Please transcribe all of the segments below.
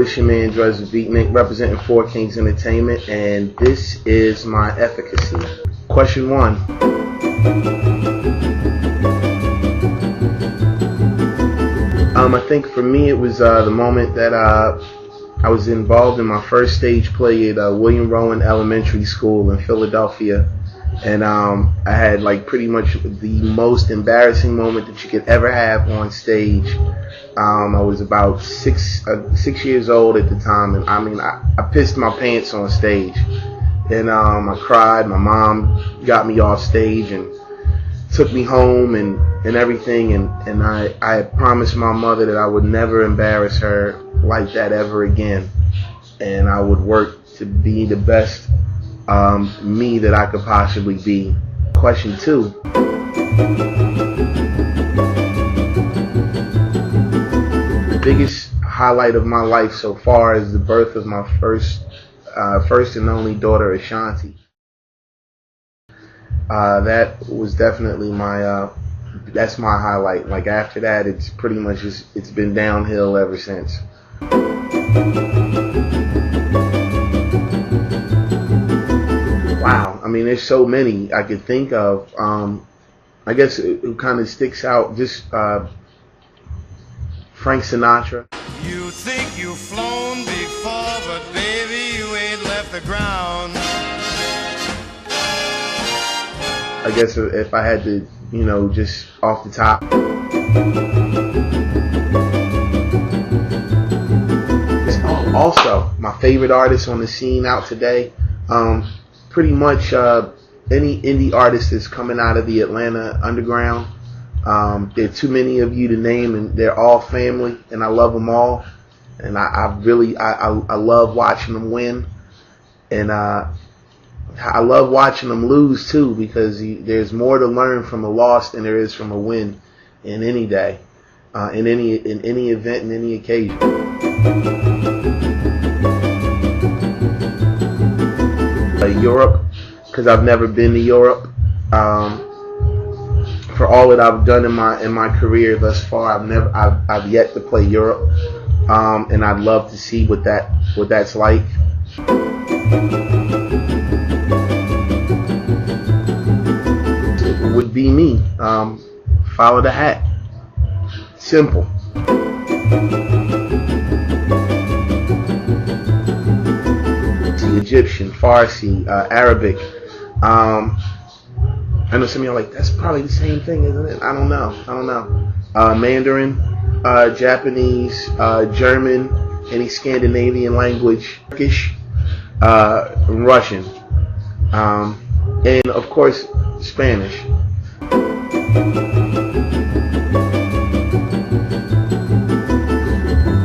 It's your man Dres with Beatnik, representing 4 Kings Entertainment, and this is my Efficacy. Question 1. I think for me it was the moment that I was involved in my first stage play at William Rowan Elementary School in Philadelphia, and I had like pretty much the most embarrassing moment that you could ever have on stage. I was about six years old at the time, and I pissed my pants on stage, and I cried. My mom got me off stage and took me home and everything, and I promised my mother that I would never embarrass her like that ever again, and I would work to be the best me that I could possibly be. Question 2. The biggest highlight of my life so far is the birth of my first and only daughter, Ashanti. That was definitely that's my highlight. Like after that, it's pretty much it's been downhill ever since. Wow, I mean, there's so many I could think of. I guess it kind of sticks out, just Frank Sinatra. You think you've flown before, but baby, you ain't left the ground. I guess if I had to, just off the top. Also, my favorite artist on the scene out today, pretty much any indie artist that's coming out of the Atlanta underground. There are too many of you to name, and they're all family, and I love them all. And I love watching them win, and I love watching them lose too, because there's more to learn from a loss than there is from a win in any day, in any event, in any occasion. Europe, because I've never been to Europe. For all that I've done in my career thus far, I've yet to play Europe, and I'd love to see what that's like. It would be me. Follow the hat. Simple. Egyptian, Farsi, Arabic. I know some of you are like, that's probably the same thing, isn't it? I don't know. Mandarin, Japanese, German, any Scandinavian language, Turkish, Russian, and of course Spanish.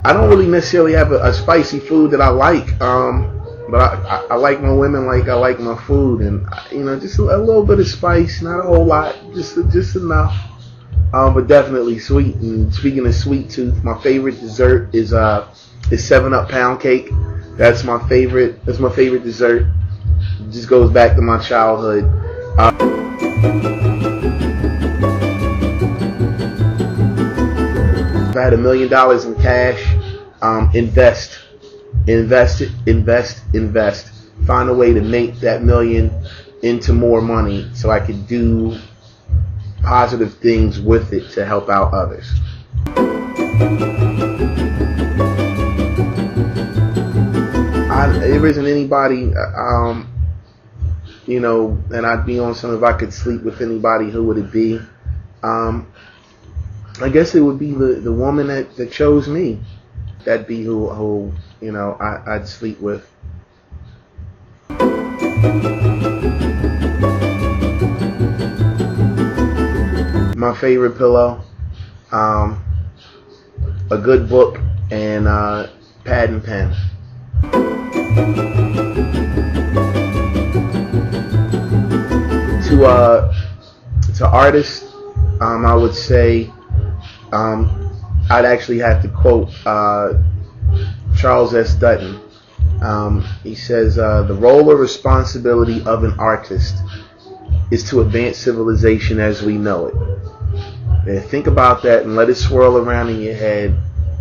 I don't really necessarily have a spicy food that I like. But I like my women like I like my food, and just a little bit of spice, not a whole lot, just enough. But definitely sweet. And speaking of sweet tooth, my favorite dessert is 7-Up pound cake. That's my favorite. That's my favorite dessert. It just goes back to my childhood. If I had $1 million in cash, invest. Find a way to make that million into more money so I could do positive things with it to help out others. There isn't anybody, and I'd be on some, if I could sleep with anybody, who would it be? I guess it would be the woman that chose me. That'd be who I'd sleep with. My favorite pillow, a good book, and pad and pen. To artists, I would say I'd actually have to quote Charles S. Dutton. He says, the role or responsibility of an artist is to advance civilization as we know it. And think about that and let it swirl around in your head,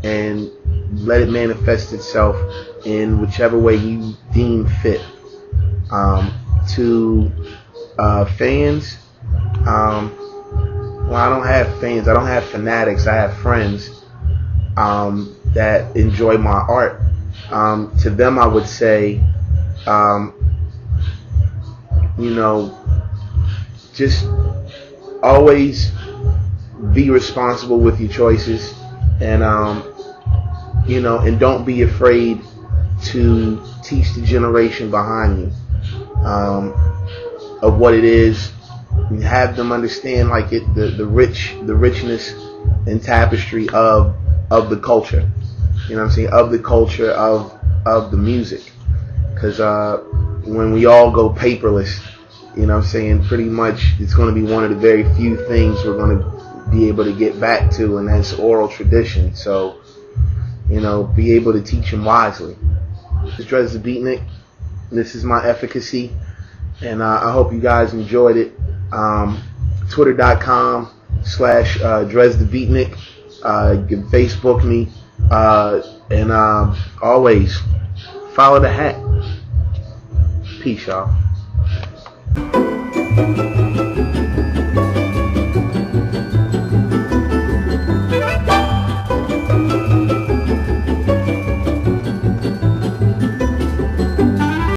and let it manifest itself in whichever way you deem fit. To fans, well, I don't have fans. I don't have fanatics. I have friends that enjoy my art. To them, I would say, just always be responsible with your choices, and and don't be afraid to teach the generation behind you of what it is. And have them understand the richness and tapestry of the culture. You know what I'm saying? Of the culture of the music. Because when we all go paperless, you know what I'm saying, pretty much it's going to be one of the very few things we're going to be able to get back to, and that's oral tradition. So, be able to teach them wisely. This is Dres the Beatnik. This is my Efficacy. And I hope you guys enjoyed it. Twitter.com/Dres the Beatnik. You can Facebook me. And always follow the hat. Peace, y'all.